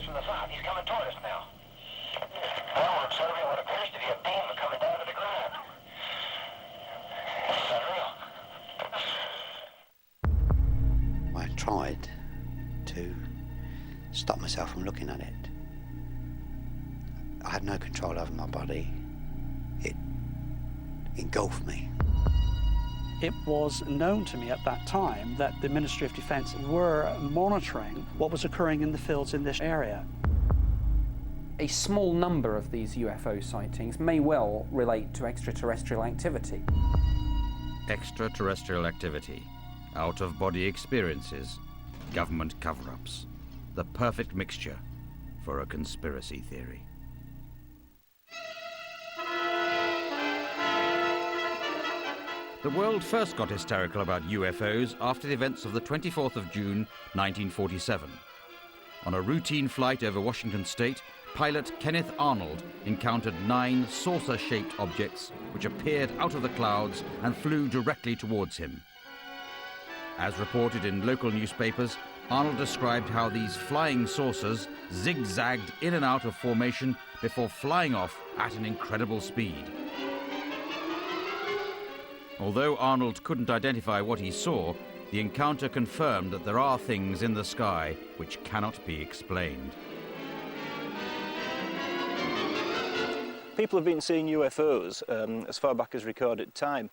from the south. He's coming toward us now. Well, we're observing what appears to be a beam coming down to the ground. It's unreal. I tried to stop myself from looking at it. I had no control over my body. It engulfed me. It was known to me at that time that the Ministry of Defence were monitoring what was occurring in the fields in this area. A small number of these UFO sightings may well relate to extraterrestrial activity. Extraterrestrial activity, out-of-body experiences, government cover-ups. The perfect mixture for a conspiracy theory. The world first got hysterical about UFOs after the events of the 24th of June, 1947. On a routine flight over Washington state, pilot Kenneth Arnold encountered 9 saucer-shaped objects which appeared out of the clouds and flew directly towards him. As reported in local newspapers, Arnold described how these flying saucers zigzagged in and out of formation before flying off at an incredible speed. Although Arnold couldn't identify what he saw, the encounter confirmed that there are things in the sky which cannot be explained. People have been seeing UFOs as far back as recorded time.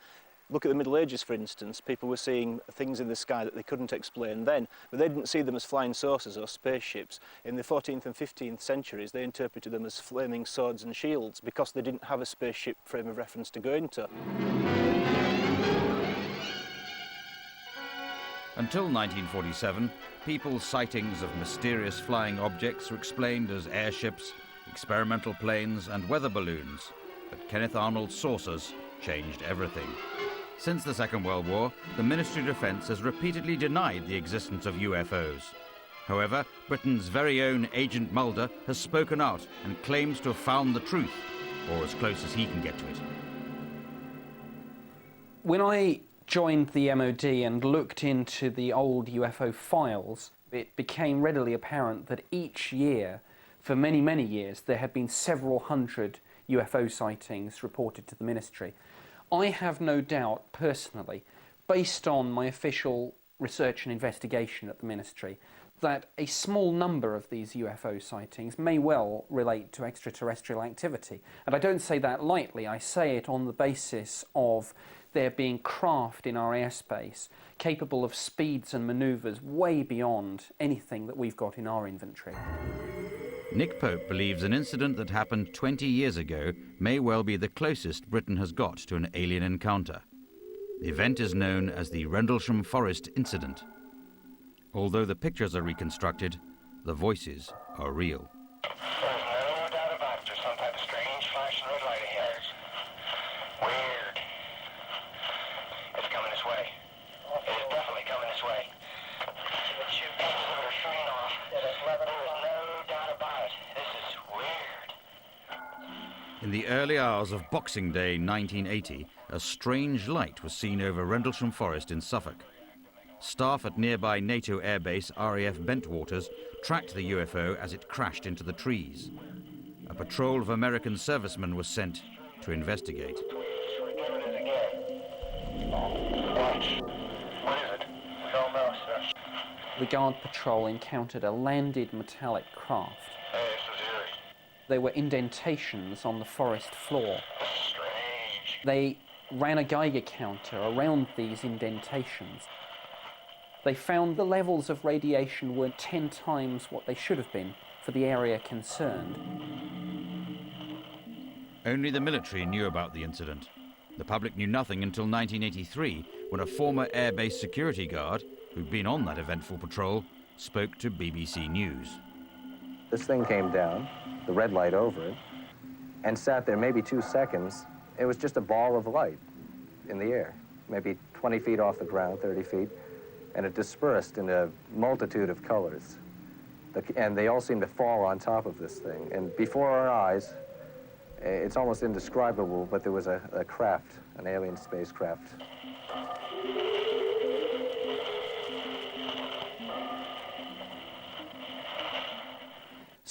Look at the Middle Ages, for instance. People were seeing things in the sky that they couldn't explain then, but they didn't see them as flying saucers or spaceships. In the 14th and 15th centuries, they interpreted them as flaming swords and shields because they didn't have a spaceship frame of reference to go into. Until 1947, people's sightings of mysterious flying objects were explained as airships, experimental planes and weather balloons. But Kenneth Arnold's saucers changed everything. Since the Second World War, the Ministry of Defence has repeatedly denied the existence of UFOs. However, Britain's very own Agent Mulder has spoken out and claims to have found the truth, or as close as he can get to it. When I joined the MOD and looked into the old UFO files, it became readily apparent that each year, for many, many years, there had been several hundred UFO sightings reported to the ministry. I have no doubt, personally, based on my official research and investigation at the ministry, that a small number of these UFO sightings may well relate to extraterrestrial activity. And I don't say that lightly, I say it on the basis of there being craft in our airspace capable of speeds and manoeuvres way beyond anything that we've got in our inventory. Nick Pope believes an incident that happened 20 years ago may well be the closest Britain has got to an alien encounter. The event is known as the Rendlesham Forest Incident. Although the pictures are reconstructed, the voices are real. There's no doubt about it. There's some type of strange flashing red light ahead. Weird. It's coming this way. It is definitely coming this way. The two pieces of it are shooting off. There's no doubt about it. This is weird. In the early hours of Boxing Day 1980, a strange light was seen over Rendlesham Forest in Suffolk. Staff at nearby NATO airbase RAF Bentwaters tracked the UFO as it crashed into the trees. A patrol of American servicemen was sent to investigate. We're doing it again. Watch. What is it? We don't know, sir. The Guard Patrol encountered a landed metallic craft. Hey, this is eerie. There were indentations on the forest floor. This is strange. They ran a Geiger counter around these indentations. They found the levels of radiation were 10 times what they should have been for the area concerned. Only the military knew about the incident. The public knew nothing until 1983, when a former airbase security guard, who'd been on that eventful patrol, spoke to BBC News. This thing came down, the red light over it, and sat there maybe 2 seconds. It was just a ball of light in the air, maybe 20 feet off the ground, 30 feet, and it dispersed in a multitude of colors. And they all seemed to fall on top of this thing. And before our eyes, it's almost indescribable, but there was a craft, an alien spacecraft.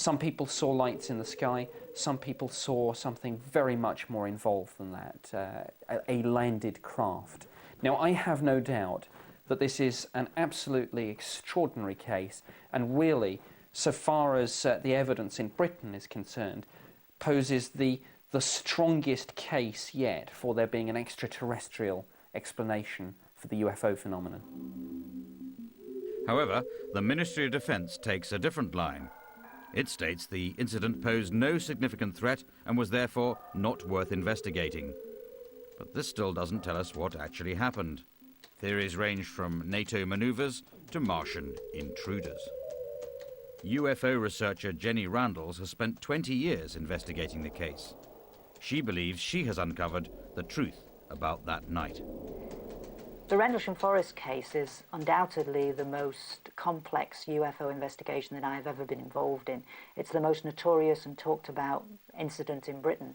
Some people saw lights in the sky, some people saw something very much more involved than that, a landed craft. Now, I have no doubt that this is an absolutely extraordinary case, and really, so far as the evidence in Britain is concerned, poses the strongest case yet for there being an extraterrestrial explanation for the UFO phenomenon. However, the Ministry of Defence takes a different line. It states the incident posed no significant threat and was therefore not worth investigating. But this still doesn't tell us what actually happened. Theories range from NATO manoeuvres to Martian intruders. UFO researcher Jenny Randalls has spent 20 years investigating the case. She believes she has uncovered the truth about that night. The Rendlesham Forest case is undoubtedly the most complex UFO investigation that I have ever been involved in. It's the most notorious and talked about incident in Britain.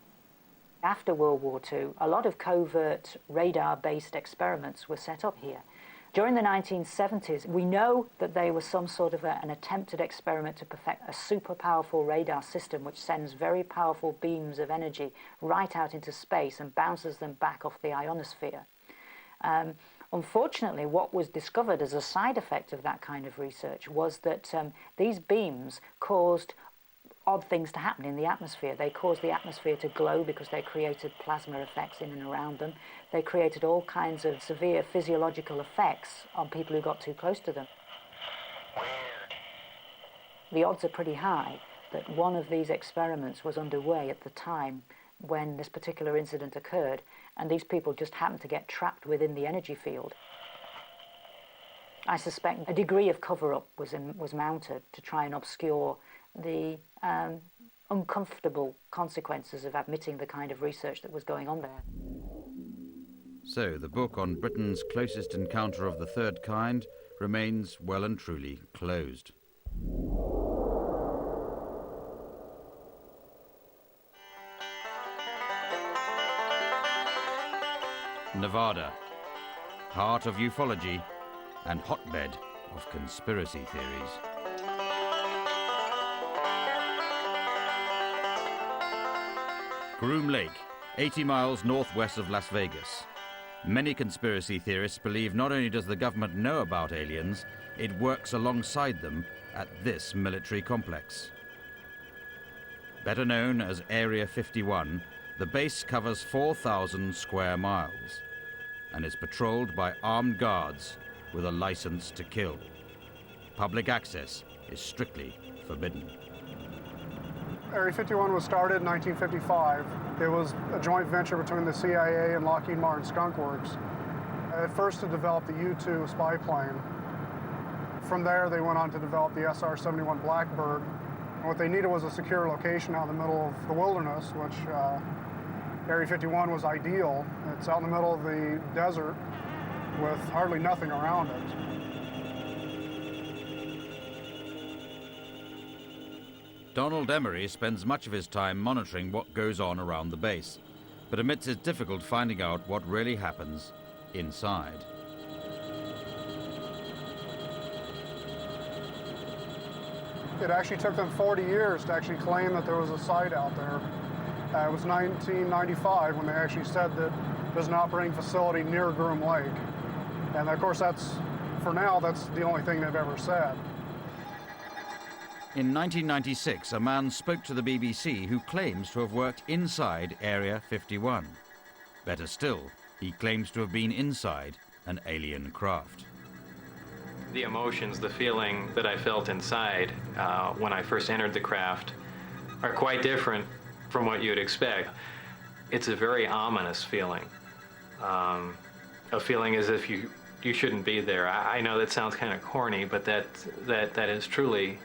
After World War II, a lot of covert radar-based experiments were set up here. During the 1970s, we know that they were some sort of an attempted experiment to perfect a super powerful radar system which sends very powerful beams of energy right out into space and bounces them back off the ionosphere. Unfortunately, what was discovered as a side effect of that kind of research was that these beams caused odd things to happen in the atmosphere. They caused the atmosphere to glow because they created plasma effects in and around them. They created all kinds of severe physiological effects on people who got too close to them. Weird. The odds are pretty high that one of these experiments was underway at the time when this particular incident occurred, and these people just happened to get trapped within the energy field. I suspect a degree of cover-up was mounted to try and obscure the uncomfortable consequences of admitting the kind of research that was going on there. So the book on Britain's closest encounter of the third kind remains well and truly closed. Nevada, heart of ufology and hotbed of conspiracy theories. Groom Lake, 80 miles northwest of Las Vegas. Many conspiracy theorists believe not only does the government know about aliens, it works alongside them at this military complex. Better known as Area 51, the base covers 4,000 square miles and is patrolled by armed guards with a license to kill. Public access is strictly forbidden. Area 51 was started in 1955. It was a joint venture between the CIA and Lockheed Martin Skunk Works. At first to develop the U-2 spy plane. From there they went on to develop the SR-71 Blackbird. And what they needed was a secure location out in the middle of the wilderness, which Area 51 was ideal. It's out in the middle of the desert with hardly nothing around it. Donald Emery spends much of his time monitoring what goes on around the base, but admits it's difficult finding out what really happens inside. It actually took them 40 years to actually claim that there was a site out there. It was 1995 when they actually said that there's an operating facility near Groom Lake. And of course, for now, that's the only thing they've ever said. In 1996, a man spoke to the BBC who claims to have worked inside Area 51. Better still, he claims to have been inside an alien craft. The emotions, the feeling that I felt inside when I first entered the craft are quite different from what you'd expect. It's a very ominous feeling, a feeling as if you shouldn't be there. I know that sounds kind of corny, but that is truly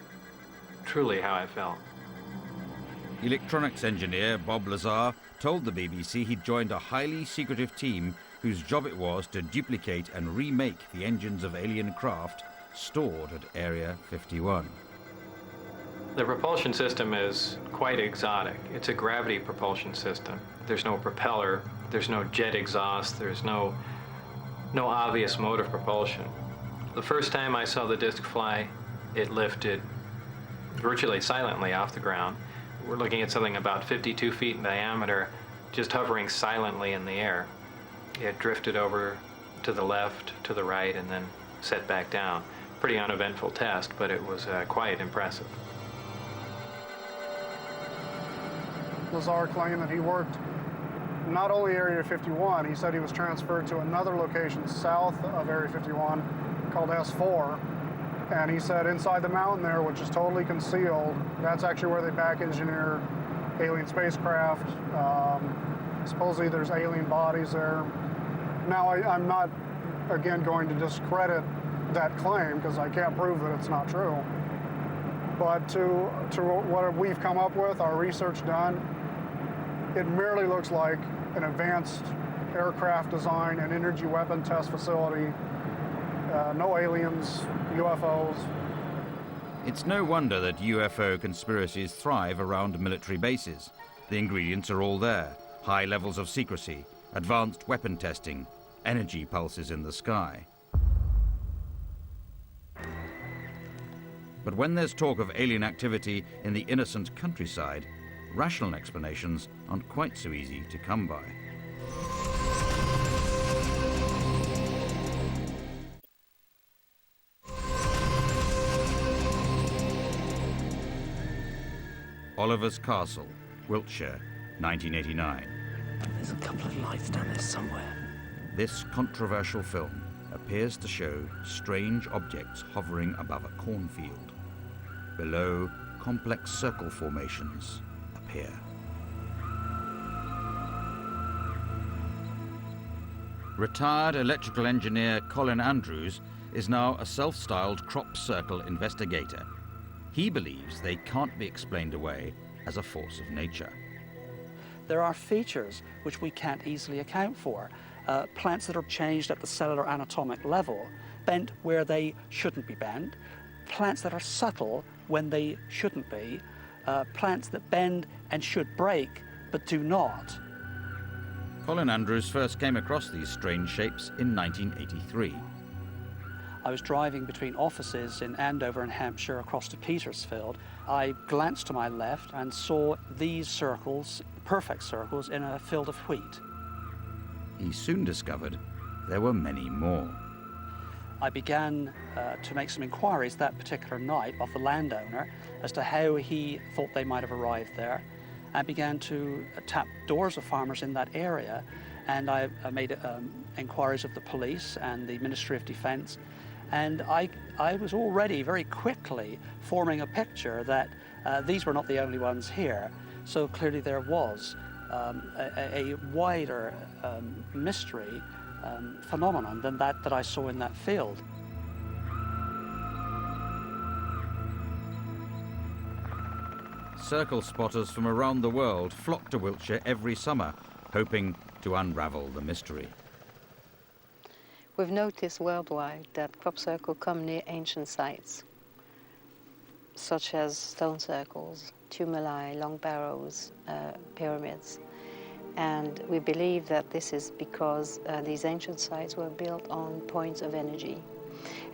how I felt. Electronics engineer Bob Lazar told the BBC he'd joined a highly secretive team whose job it was to duplicate and remake the engines of alien craft stored at Area 51. The propulsion system is quite exotic. It's a gravity propulsion system. There's no propeller, there's no jet exhaust, there's no obvious mode of propulsion. The first time I saw the disc fly, it lifted virtually silently off the ground. We're looking at something about 52 feet in diameter, just hovering silently in the air. It drifted over to the left, to the right, and then set back down. Pretty uneventful test, but it was quite impressive. Lazar claimed that he worked not only Area 51, he said he was transferred to another location south of Area 51 called S4. And he said inside the mountain there, which is totally concealed, that's actually where they back engineer alien spacecraft. Supposedly there's alien bodies there. Now, I'm not, again, going to discredit that claim because I can't prove that it's not true. But to what we've come up with, our research done, it merely looks like an advanced aircraft design and energy weapon test facility. No aliens, UFOs. It's no wonder that UFO conspiracies thrive around military bases. The ingredients are all there. High levels of secrecy, advanced weapon testing, energy pulses in the sky. But when there's talk of alien activity in the innocent countryside, rational explanations aren't quite so easy to come by. Oliver's Castle, Wiltshire, 1989. There's a couple of lights down there somewhere. This controversial film appears to show strange objects hovering above a cornfield. Below, complex circle formations appear. Retired electrical engineer Colin Andrews is now a self-styled crop circle investigator. He believes they can't be explained away as a force of nature. There are features which we can't easily account for. Plants that are changed at the cellular anatomic level, bent where they shouldn't be bent, plants that are subtle when they shouldn't be, plants that bend and should break but do not. Colin Andrews first came across these strange shapes in 1983. I was driving between offices in Andover and Hampshire across to Petersfield. I glanced to my left and saw these circles, perfect circles, in a field of wheat. He soon discovered there were many more. I began to make some inquiries that particular night of the landowner as to how he thought they might have arrived there. I began to tap doors of farmers in that area, and I made inquiries of the police and the Ministry of Defence. And I was already very quickly forming a picture that these were not the only ones here. So clearly there was a wider mystery phenomenon than that I saw in that field. Circle spotters from around the world flock to Wiltshire every summer, hoping to unravel the mystery. We've noticed worldwide that crop circles come near ancient sites, such as stone circles, tumuli, long barrows, pyramids. And we believe that this is because these ancient sites were built on points of energy.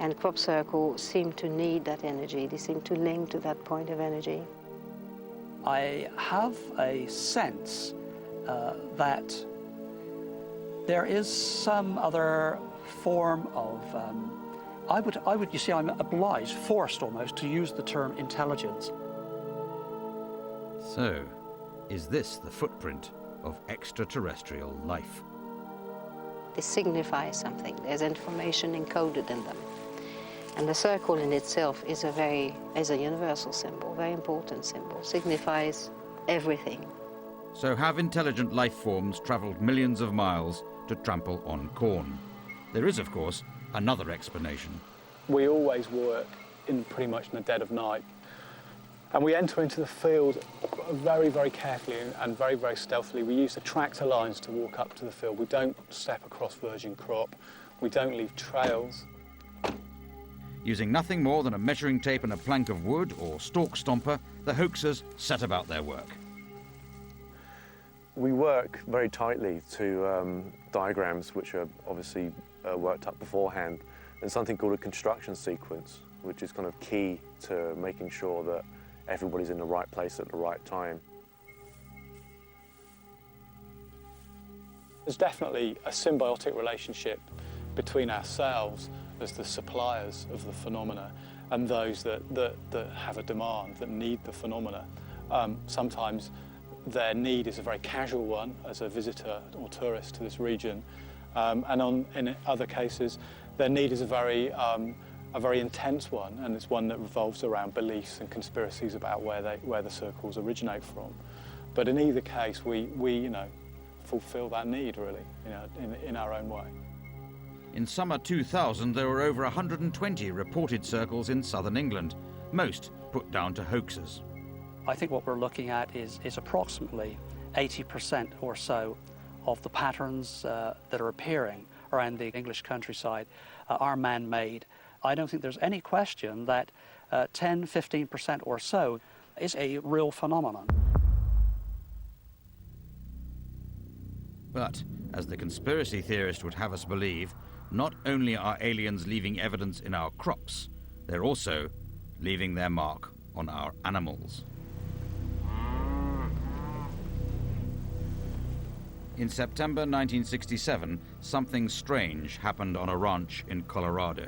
And crop circles seem to need that energy. They seem to link to that point of energy. I have a sense that there is some other form of, you see, I'm obliged, forced almost, to use the term intelligence. So, is this the footprint of extraterrestrial life? They signify something. There's information encoded in them. And the circle in itself is a universal symbol, very important symbol, signifies everything. So have intelligent life forms travelled millions of miles to trample on corn? There is, of course, another explanation. We always work in pretty much in the dead of night. And we enter into the field very, very carefully and very, very stealthily. We use the tractor lines to walk up to the field. We don't step across virgin crop. We don't leave trails. Using nothing more than a measuring tape and a plank of wood or stalk stomper, the hoaxers set about their work. We work very tightly to diagrams which are obviously worked up beforehand, and something called a construction sequence, which is kind of key to making sure that everybody's in the right place at the right time. There's definitely a symbiotic relationship between ourselves as the suppliers of the phenomena and those that have a demand, that need the phenomena. Sometimes their need is a very casual one as a visitor or tourist to this region, and in other cases their need is a very intense one, and it's one that revolves around beliefs and conspiracies about where the circles originate from. But in either case, we fulfil that need, really, in our own way. In summer 2000, there were over 120 reported circles in southern England, most put down to hoaxes. I think what we're looking at is approximately 80% or so of the patterns that are appearing around the English countryside are man-made. I don't think there's any question that 10-15% or so is a real phenomenon. But, as the conspiracy theorist would have us believe, not only are aliens leaving evidence in our crops, they're also leaving their mark on our animals. In September 1967, something strange happened on a ranch in Colorado.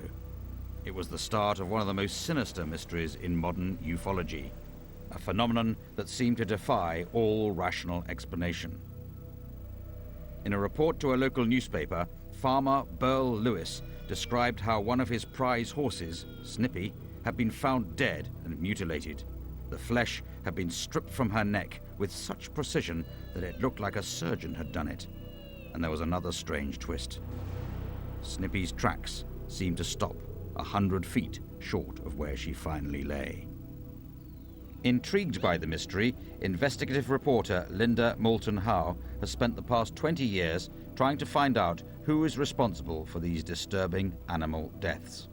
It was the start of one of the most sinister mysteries in modern ufology, a phenomenon that seemed to defy all rational explanation. In a report to a local newspaper, farmer Burl Lewis described how one of his prize horses, Snippy, had been found dead and mutilated. The flesh had been stripped from her neck with such precision that it looked like a surgeon had done it. And there was another strange twist. Snippy's tracks seemed to stop 100 feet short of where she finally lay. Intrigued by the mystery, investigative reporter Linda Moulton Howe has spent the past 20 years trying to find out who is responsible for these disturbing animal deaths.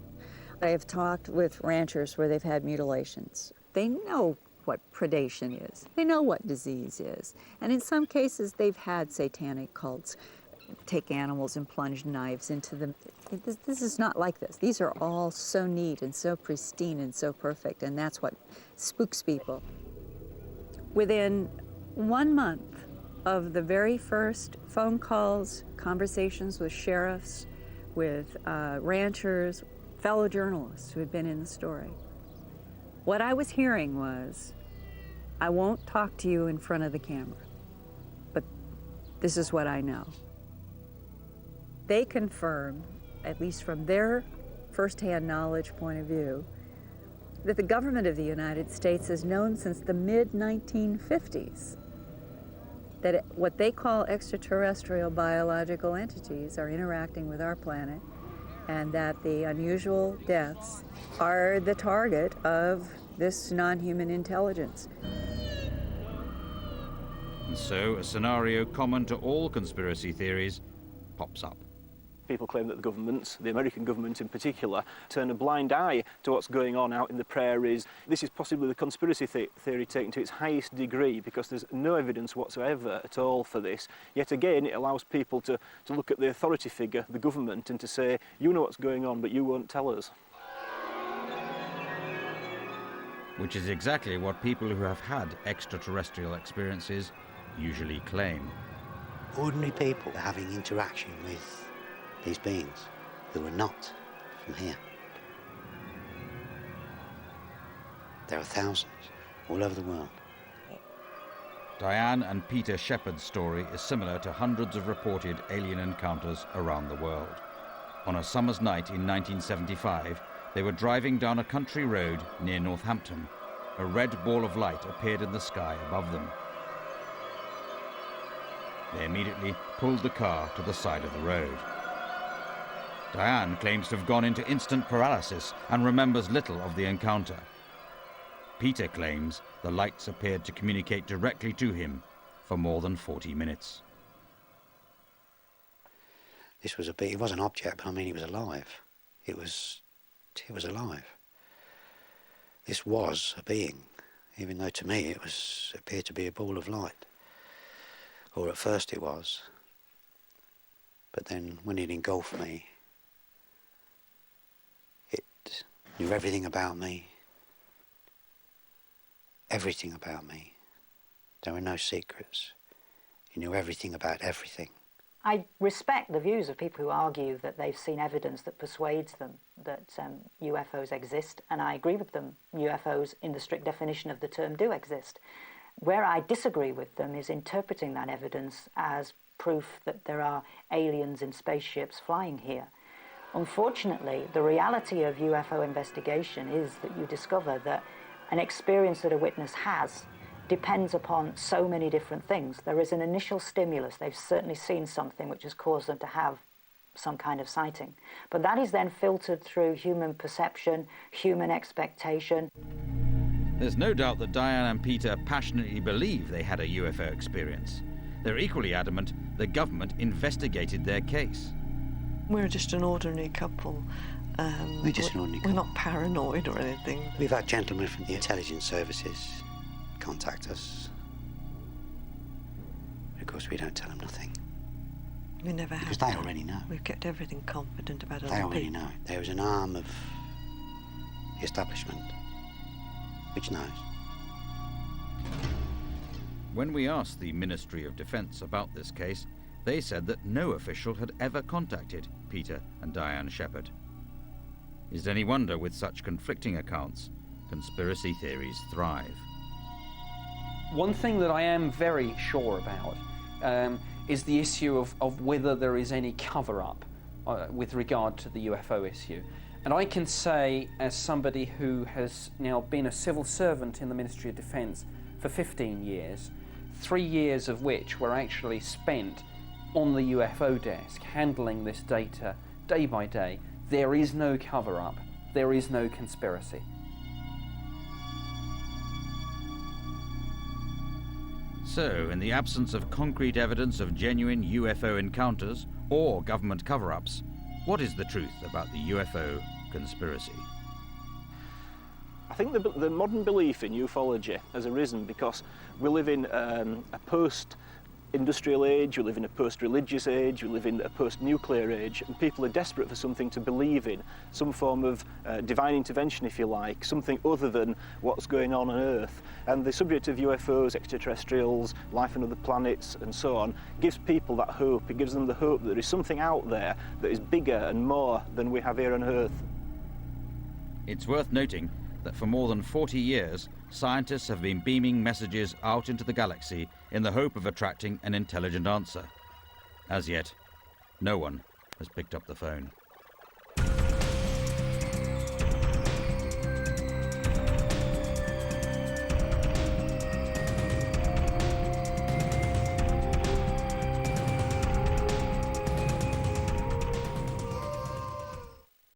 I have talked with ranchers where they've had mutilations. They know what predation is. They know what disease is. And in some cases, they've had satanic cults take animals and plunge knives into them. This is not like this. These are all so neat and so pristine and so perfect, and that's what spooks people. Within 1 month of the very first phone calls, conversations with sheriffs, with ranchers, fellow journalists who had been in the story, what I was hearing was, I won't talk to you in front of the camera, but this is what I know. They confirm, at least from their firsthand knowledge point of view, that the government of the United States has known since the mid-1950s that what they call extraterrestrial biological entities are interacting with our planet, and that the unusual deaths are the target of this non-human intelligence. And so a scenario common to all conspiracy theories pops up. People claim that the governments, the American government in particular, turn a blind eye to what's going on out in the prairies. This is possibly the conspiracy theory taken to its highest degree, because there's no evidence whatsoever at all for this. Yet again, it allows people to look at the authority figure, the government, and to say, you know what's going on, but you won't tell us. Which is exactly what people who have had extraterrestrial experiences usually claim. Ordinary people are having interaction with these beings who are not from here. There are thousands all over the world. Diane and Peter Shepard's story is similar to hundreds of reported alien encounters around the world. On a summer's night in 1975, they were driving down a country road near Northampton. A red ball of light appeared in the sky above them. They immediately pulled the car to the side of the road. Diane claims to have gone into instant paralysis and remembers little of the encounter. Peter claims the lights appeared to communicate directly to him for more than 40 minutes. This was it was an object, but I mean, it was alive. It was alive. This was a being, even though to me it appeared to be a ball of light. Or at first it was. But then when it engulfed me, it knew everything about me. everything about me. There were no secrets. He knew everything about everything. I respect the views of people who argue that they've seen evidence that persuades them that UFOs exist, and I agree with them. UFOs, in the strict definition of the term, do exist. Where I disagree with them is interpreting that evidence as proof that there are aliens in spaceships flying here. Unfortunately, the reality of UFO investigation is that you discover that an experience that a witness has depends upon so many different things. There is an initial stimulus. They've certainly seen something which has caused them to have some kind of sighting. But that is then filtered through human perception, human expectation. There's no doubt that Diane and Peter passionately believe they had a UFO experience. They're equally adamant the government investigated their case. We're just an ordinary couple. We're just an ordinary couple. We're not paranoid or anything. We've had gentlemen from the intelligence services contact us. Of course, we don't tell them nothing. We never have. Because they already know. We've kept everything confident about other They already people. know. There was an arm of the establishment which knows. When we asked the Ministry of Defence about this case, they said that no official had ever contacted Peter and Diane Shepherd. Is it any wonder, with such conflicting accounts, conspiracy theories thrive? One thing that I am very sure about is the issue of whether there is any cover-up with regard to the UFO issue. And I can say, as somebody who has now been a civil servant in the Ministry of Defence for 15 years, 3 years of which were actually spent on the UFO desk, handling this data day by day, there is no cover-up, there is no conspiracy. So, in the absence of concrete evidence of genuine UFO encounters or government cover-ups, what is the truth about the UFO conspiracy? I think the modern belief in ufology has arisen because we live in a post-industrial age, we live in a post-religious age, we live in a post-nuclear age, and people are desperate for something to believe in, some form of divine intervention, if you like, something other than what's going on Earth. And the subject of UFOs, extraterrestrials, life on other planets, and so on, gives people that hope. It gives them the hope that there is something out there that is bigger and more than we have here on Earth. It's worth noting that for more than 40 years, scientists have been beaming messages out into the galaxy in the hope of attracting an intelligent answer. As yet, no one has picked up the phone.